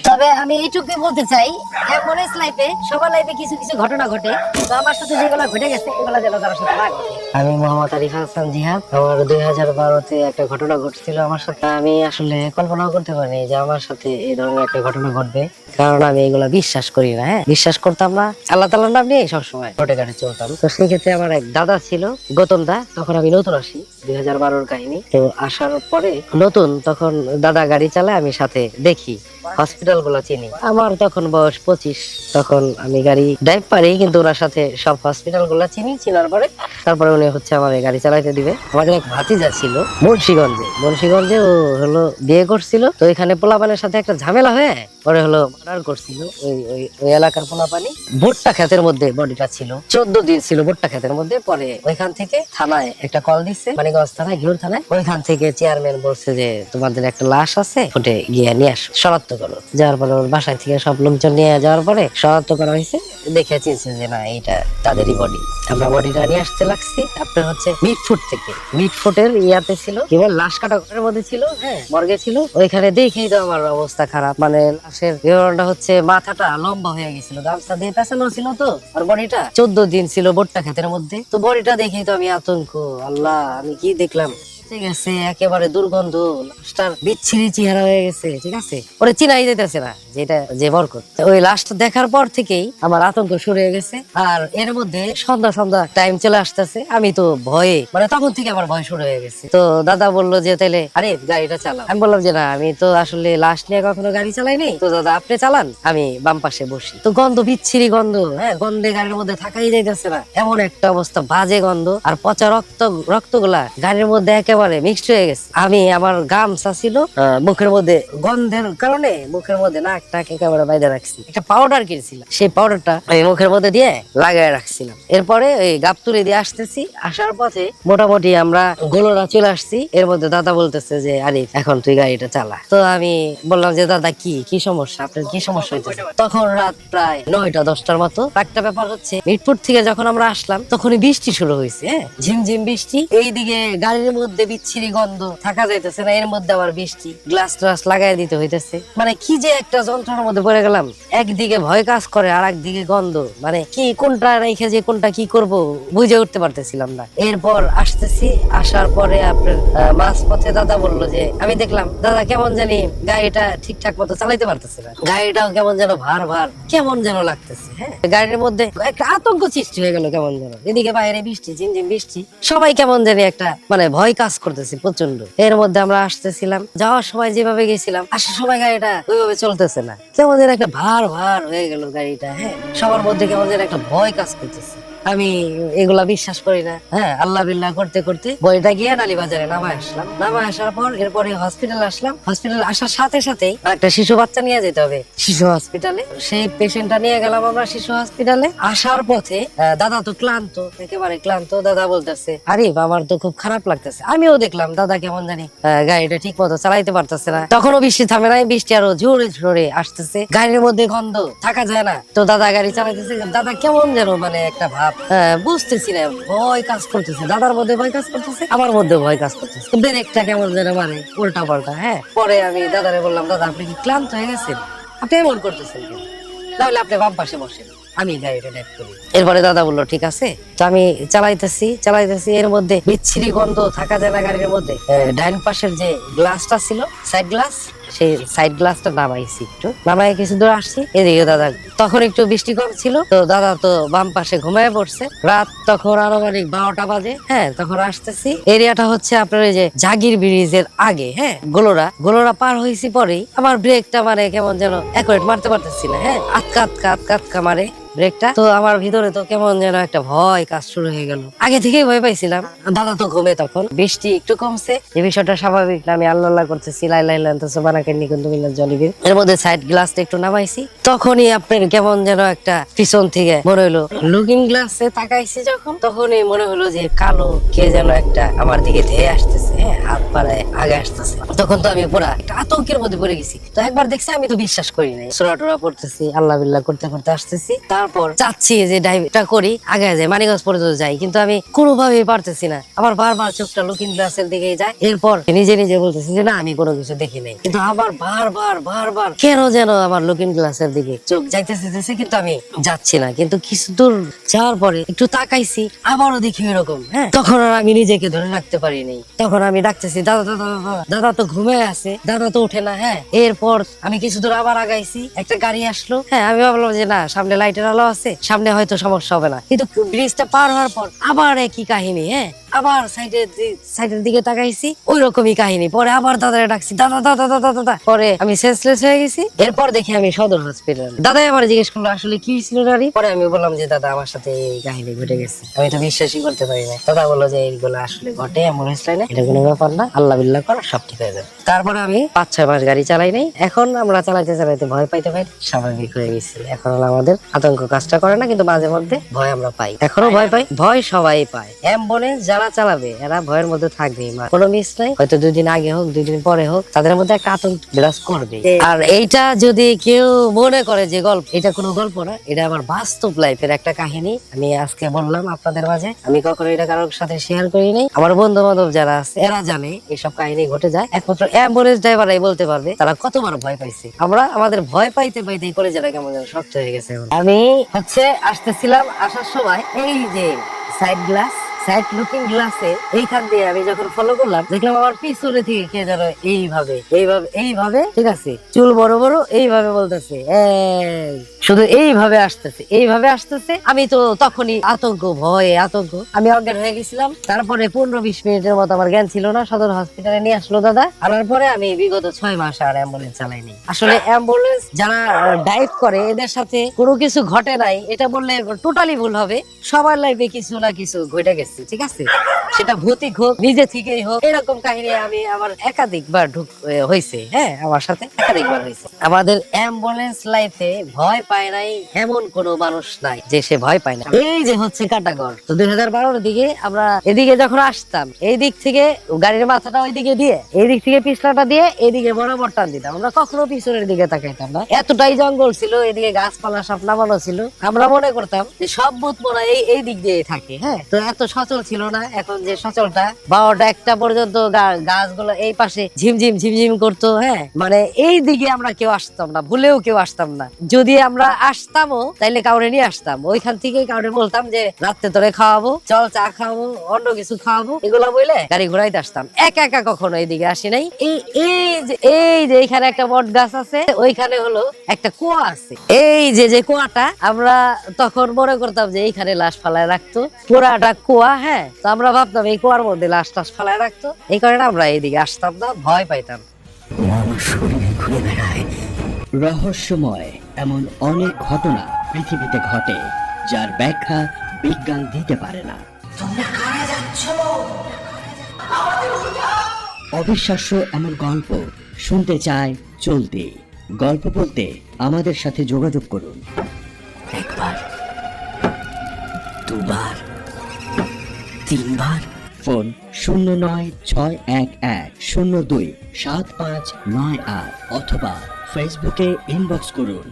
তবে আমি এইটুকুই বলতে চাই, এমএস লাইফে সবার লাইফে কিছু কিছু ঘটনা ঘটে, তো আমার সাথে যেগুলো ঘটে গেছে এগুলো যেন তার সাথে না ঘটে। আমি মোহাম্মদ আরিফ হাসান জিহাদ। আমার 2012-তে একটা ঘটনা ঘটছিল আমার সাথে। আমি আসলে কল্পনাও করতে পারিনি যে আমার সাথে এই ধরনের একটা ঘটনা ঘটবে, কারণ আমি এগুলা বিশ্বাস করি না। বিশ্বাস করতাম না, আল্লাহ তাআলার নাম নিয়ে সবসময় ঘটে ঘাটে চলতাম। তো সেক্ষেত্রে আমার এক দাদা ছিল, গৌতম দা। তখন আমি নতুন আসি, 2012-র কাহিনী। তো আসার পরে নতুন, তখন দাদা গাড়ি চালায়, আমি সাথে দেখি হসপিটাল গুলো চিনি। আমার তখন বয়স 25। তখন আমি গাড়ি ড্রাইভ পারি, কিন্তু ওনার সাথে সব হসপিটাল গুলা চিনি। চিনার পরে তারপরে উনি হচ্ছে আমার গাড়ি চালাইতে দিবে। আমাদের এক ভাতিজা ছিল মুন্সিগঞ্জে ও হলো বিয়ে করছিল। তো এখানে পোলাপানের সাথে একটা ঝামেলা হয়ে পরে হলো মার্ডার করছিল। ওই এলাকার পোলাপানি ভুট্টা ক্ষেতের মধ্যে বডিটা ছিল, 14 দিন ছিল ভুট্টা ক্ষেতের মধ্যে। পরে ওইখান থেকে থানায় একটা কল দিচ্ছে, মানিকগঞ্জ থানায়, ঘিউর থানায়। ওইখান থেকে চেয়ারম্যান বলছে যে তোমাদের একটা লাশ আছে, ফুটে গিয়ে নিয়ে আসো, শনাক্ত করো। যাওয়ার পরে ওর বাসায় থেকে সব লোকজন নিয়ে যাওয়ার পরে শনাক্ত করা হয়েছে, দেখে চিনছে যে না, এইটা তাদেরই বডি। আমরা বডিটা নিয়ে আসতে লাগছি আপনার হচ্ছে মিটফুট থেকে। মিটফুটের ইয়াতে ছিল, কি বল, লাশ কাটা ঘরের মধ্যে ছিল, মর্গে ছিল। ওইখানে দেখেই তো আমার অবস্থা খারাপ। মানে লাশের বিবরণটা হচ্ছে মাথাটা লম্বা হয়ে গেছিল, গামছা দিয়ে পেঁচানো ছিল। তো আর বডিটা 14 দিন ছিল ভুট্টা ক্ষেতের মধ্যে। তো বডিটা দেখেই তো আমি আতঙ্ক, আল্লাহ আমি কি দেখলাম। ঠিক আছে, একেবারে দুর্গন্ধ, লাশটার বিচ্ছিরি চেহারা হয়ে গেছে। ঠিক আছে, ওরে চিনাই যেতেছে না যেটা যে বরকত। ওই লাশটা দেখার পর থেকেই আমার আতঙ্ক শুরু হয়ে গেছে। আর এর মধ্যে সন্ধ্যা টাইম চলে আসতেছে, আমি তো ভয়ে, মানে তখন থেকে আমার ভয় শুরু হয়ে গেছে। তো দাদা বললো যে তাইলে আরে গাড়িটা চালাও। আমি বললাম যে না, আমি তো আসলে লাশ নিয়ে কখনো গাড়ি চালাইনি। তো দাদা আপনি চালান, আমি বাম পাশে বসি। তো গন্ধ, বিচ্ছিরি গন্ধ, গন্ধে গাড়ির মধ্যে থাকাই যাইতেছে না, এমন একটা অবস্থা, বাজে গন্ধ। আর পচা রক্তগুলা গাড়ির মধ্যে একেবারে মিক্সড হয়ে গেছে। আমি, আমার গামছা ছিল মুখের মধ্যে, গন্ধের কারণে মুখের মধ্যে নাকটা একেবারে বাইরে রাখছি। একটা পাউডার কিনেছিলাম, সেই পাউডারটা আমি মুখের মধ্যে দিয়ে লাগাই রাখছিলাম। এরপরে এই গাবতুলি দিয়ে আসতেছি, আসার পথে মোটামুটি আমরা গোলরা চলে আসছি। এর মধ্যে দাদা বলতেছে যে আরিফ এখন তুই গাড়িটা চালা। তো আমি বললাম যে দাদা কি সমস্যা, আপনার কি সমস্যা হইতেছে? তখন রাত প্রায় 9টা-10টার মতো। একটা ব্যাপার হচ্ছে, মিটফুট থেকে যখন আমরা আসলাম তখনই বৃষ্টি শুরু হয়েছে, ঝিমঝিম বৃষ্টি। এইদিকে গাড়ির মধ্যে বিচ্ছিরি গন্ধ, থাকা যাইতেছে না, এর মধ্যে আবার বৃষ্টি, গ্লাস ট্লাস লাগাই দিতে হইতেছে। মানে কি যে একটা যন্ত্রণার মধ্যে পড়ে গেলাম। একদিকে ভয় কাজ করে, আর একদিকে গন্ধ, মানে কি কোনটা রেখে যে কোনটা কি করব বুঝে উঠতে পারতেছিলাম না। এরপর আসতেছি, আসার পরে আপনার মাঝ পথে দাদা বললো যে, আমি দেখলাম দাদা কেমন জানি গাড়িটা ঠিকঠাক মতো চালাইতে পারতেছে না, গাড়িটাও কেমন যেন ভার কেমন যেন লাগতেছে। গাড়ির মধ্যে একটা আতঙ্ক সৃষ্টি হয়ে গেল কেমন যেন। এদিকে বাইরে বৃষ্টি, ঝিমঝিম বৃষ্টি, সবাই কেমন জানি একটা মানে ভয় কাজ করতেছে প্রচন্ড। এর মধ্যে আমরা আসতেছিলাম, যাওয়ার সময় যেভাবে গেছিলাম, আসার সময় গাড়িটা ওইভাবে চলতেছে না, কেমন যেন একটা ভার হয়ে গেল গাড়িটা। সবার মধ্যে কেমন যেন একটা ভয় কাজ করতেছে। আমি এগুলা বিশ্বাস করি না। আল্লাহ বিল্লাহ করতে করতে বইটা গিয়ে নালি বাজারে নামায় আসলাম। নামায় আসার পর এরপরে হসপিটাল আসলাম। হসপিটাল আসার সাথে সাথে একটা শিশু বাচ্চা নিয়ে যেতে হবে শিশু হসপিটালে। সেই পেশেন্টটা নিয়ে গেলাম আমরা শিশু হসপিটালে। আসার পথে দাদা তো ক্লান্ত, একেবারে ক্লান্ত। দাদা বলতেছে আরিফ আমার তো খুব খারাপ লাগতেছে। আমিও দেখলাম দাদা কেমন জানি গাড়িটা ঠিক মতো চালাইতে পারতেছে না। তখনও বৃষ্টি থামে নাই, বৃষ্টি আরো জোরে জোরে আসতেছে, গাড়ির মধ্যে গন্ধ, থাকা যায় না। তো দাদা গাড়ি চালাইতেছে, দাদা কেমন যেন মানে একটা ভাব, বুঝতেছি না, ভয় কাজ করতেছে। দাদার মধ্যে ভয় কাজ করতেছে, আমার মধ্যে ভয় কাজ করতেছে। ব্রেকটা কেমন যেন মানে উল্টা পাল্টা। পরে আমি দাদারে বললাম, দাদা আপনি কি ক্লান্ত হয়ে গেছেন? আপনি এমন করতেছেন কেন? তাহলে আপনি বাম পাশে বসেন, আমি গাড়িটা ড্রাইভ করি। এরপরে দাদা বললো ঠিক আছে। তো আমি চালাইতেছি, এর মধ্যে বিচ্ছিরি গন্ধ, থাকা যায় না গাড়ির মধ্যে। ডাইন পাশের যে গ্লাসটা ছিল, সাইড গ্লাস, সেই সাইড গ্লাসটা নামাইছি, একটু নামাই কিছু দূর আসছি। এদিকে দাদা তখন একটু বৃষ্টি কম ছিল, তো দাদা তো বাম পাশে ঘুমায় পড়ছে। রাত তখন আনুমানিক 12টা বাজে। তখন আসতেছি, এরিয়াটা হচ্ছে আপনার ওই যে জাগির ব্রিজের আগে। গোলরা পার হয়েছি পরেই আমার ব্রেকটা মানে কেমন যেন অ্যাকুরেট মারতে পারতেছি না। আটকা মারে ব্রেকটা। তো আমার ভিতরে তো কেমন যেন একটা ভয় কাজ শুরু হয়ে গেল। আগে থেকেই ভয় পাইছিলাম। দাদা তো ঘুমে, তখন বৃষ্টি একটু কমছে, এই বিষয়টা স্বাভাবিক না। আমি আল্লাহ করতেছি, এর মধ্যে সাইড গ্লাসটা একটু নামাইছি। তখনই আপনার কেমন যেন একটা পিছন থেকে মনে হলো, লুকিং গ্লাসে তাকাইছি যখন, তখনই মনে হলো যে কালো কে যেন একটা আমার দিকে ধেয়ে আসতেছে, হাত পাড়ায় আগে আসতেছে। তখন তো আমি পুরা একটা আতঙ্কের মধ্যে পড়ে গেছি। তো একবার দেখছি, আমি তো বিশ্বাস করি নাই, সূরা টুরা পড়তেছি, আল্লাহ বিল্লাহ করতে করতে আসতেছি। তার যাওয়ার পর চাচ্ছি যে ড্রাইভটা করি, আগে যাই, মানিকগঞ্জ পর্যন্ত যাই, কিন্তু আমি কোনোভাবেই পারতেছি না। আমার বারবার চোখটা লুকিং গ্লাসের দিকে যায়। এরপর নিজে নিজে বলতেছি যে না, আমি কোনো কিছু দেখি নাই, কিন্তু আবার বারবার কেন যেন আমার লুকিং গ্লাসের দিকে চোখ যাইতেছে, কিন্তু আমি যাচ্ছি না। কিন্তু কিছু দূর যাওয়ার পরে একটু তাকাইছি, আবারও দেখি এরকম। হ্যাঁ, তখন আর আমি নিজেকে ধরে রাখতে পারি নাই। তখন আমি ডাকতেছি, দাদা দাদা দাদা, দাদা তো ঘুমিয়ে আছে, দাদা তো ওঠে না। হ্যাঁ, এরপর আমি কিছু দূর আবার আগাইছি, একটা গাড়ি আসলো। হ্যাঁ, আমি ভাবলাম যে না, সামনে লাইটের আলো আছে, সামনে হয়তো সমস্যা হবে না। কিন্তু ব্রিজটা পার হওয়ার পর আবার একই কাহিনী। হ্যাঁ, আবার সাইডের দিকে তাকাইছি, ওই রকমই কাহিনী। পরে আবার দাদারে ডাকছি, দাদা দাদা দাদা দাদা। পরে আমি সেন্সলেস হয়ে গেছি। এরপর দেখি আমি সদর হসপিটাল। দাদাই আমার জিজ্ঞেস করলো আসলে কি ছিল নারী। পরে আমি বললাম যে দাদা, আমার সাথে এই কাহিনী ঘটে গেছে। আমি তো বিশ্বাসই করতে পারি না। দাদা বললো যে এইগুলো আসলে ঘটে অ্যাম্বুলেন্স লাইনে, এটা কোনো ব্যাপার না, আল্লাহ বিল্লাহ কর, সব ঠিক হয়ে যাবে। তারপরে আমি 5-6 মাস গাড়ি চালাই নাই। এখন আমরা চালাইতে ভয় পাইতে স্বাভাবিক হয়ে গেছি। এখন আমাদের আতঙ্ক কাজটা করে না, কিন্তু মাঝে মধ্যে ভয় আমরা পাই, এখনো ভয় পাই। ভয় সবাই পায়। অ্যাম্বুলেন্স যারা চালাবে এরা ভয়ের মধ্যে থাকবেই, কোনো মিস নাই। হয়তো 2 দিন আগে হোক 2 দিন পরে হোক, তাদের মধ্যে একটা আতঙ্ক বিরাজ করবে। আর এইটা যদি কেউ মনে করে যে গল্প, এটা কোনো গল্প না, এটা আমার বাস্তব লাইফের একটা কাহিনী। আমি আজকে বললাম আপনাদের মাঝে। আমি কখনো এটা কারোর সাথে শেয়ার করি নাই। আমার বন্ধু বান্ধব যারা আছে এরা জানে এইসব কাহিনী ঘটে যায়। একমাত্র অ্যাম্বুলেন্স ড্রাইভাররাই বলতে পারবে তারা কতবার ভয় পাইছে। আমরা আমাদের ভয় পাইতে করে যেটা কেমন যেন শক্ত হয়ে গেছে। আমি আসতেছিলাম, আসার সময় এই যে সাইড লুকিং গ্লাসে এইখান দিয়ে আমি যখন ফলো করলাম, দেখলাম আমার পিছনে থেকে কে যেন এইভাবে ঠিক আছে, চুল বড় বড় এইভাবে বলতেছে, শুধু এইভাবে আসতেছে। আমি তো তখনই ভয়ে আমি অজ্ঞান হয়ে গেছিলাম। তারপরে 15-20 মিনিটের মতো আমার জ্ঞান ছিল না। সদর হসপিটালে নিয়ে আসলো দাদা। আনার পরে আমি বিগত 6 মাস আর অ্যাম্বুলেন্স চালাইনি। আসলে অ্যাম্বুলেন্স যারা ড্রাইভ করে এদের সাথে কোনো কিছু ঘটে নাই এটা বললে টোটালি ভুল হবে। সবার লাইফে কিছু না কিছু ঘটে গেছে, ঠিক আছে, সেটা ভৌতিক হোক নিজে থেকেই হোক। এরকম কাহিনী আমি আমার একাধিকবার হয়েছে। হ্যাঁ, আমার সাথে একাধিকবার হয়েছে। আমাদের অ্যাম্বুলেন্স লাইফে ভয় পায় নাই এমন কোনো মানুষ নাই যে সে ভয় পায় না। এই যে হচ্ছে কাটাগড়। তো 2012-এর দিকে আমরা এদিকে যখন আসতাম, এই দিক থেকে গাড়ির মাথাটা ওইদিকে দিয়ে, এই দিক থেকে পিছলাটা দিয়ে এদিকে বরাবর টান দিতাম। আমরা কখনো পিছনের দিকে তাকাইতাম না। এতটাই জঙ্গল ছিল, এদিকে গাছপালা সব নামানো ছিল। আমরা মনে করতাম যে সব ভূত মনে এই দিক দিয়ে থাকে। হ্যাঁ, তো এত সচল ছিল না। এখন যে সচলটা, 12টা পর্যন্ত গাছগুলো এই পাশে ঝিমঝিম করতো। হ্যাঁ, মানে এই দিকে আমরা কেউ আসতাম না, ভুলেও কেউ আসতাম না। যদি আমরা আসতামও তাইলে কাউরে নিয়ে আসতাম, ওইখান থেকে কাউরে বলতাম যে রাত্রে তোরে খাওয়াবো, চল চা খাওয়াবো, অন্য কিছু খাওয়াবো, এগুলা বলে গাড়ি ঘোড়াইতে আসতাম। একা কখনো এইদিকে আসি নাই। এই যে এখানে একটা বট গাছ আছে, ওইখানে হলো একটা কুয়া আছে। এই যে কুয়াটা, আমরা তখন মনে করতাম যে এইখানে লাশ ফালায় রাখতো, পুরাটা কুয়া। হ্যাঁ, তো আমরা ভাবতাম এই কুয়ার মধ্যে লাশ টাশ ফালায় রাখতো। এই কারণে আমরা এইদিকে আসতাম না, ভয় পাইতাম। ঘুরে বেড়ায় রহস্যময় এমন অনেক ঘটনা পৃথিবীতে ঘটে, যার ব্যাখ্যা বিজ্ঞান দিতে পারে না। অবিশ্বাস্য এমন গল্প শুনতে চায় চলতে। গল্প বলতে আমাদের সাথে যোগাযোগ করুন। 1 বার, 2 বার, 3 বার। ফোন 0961102759 অথবা ফেসবুকে ইনবক্স করুন।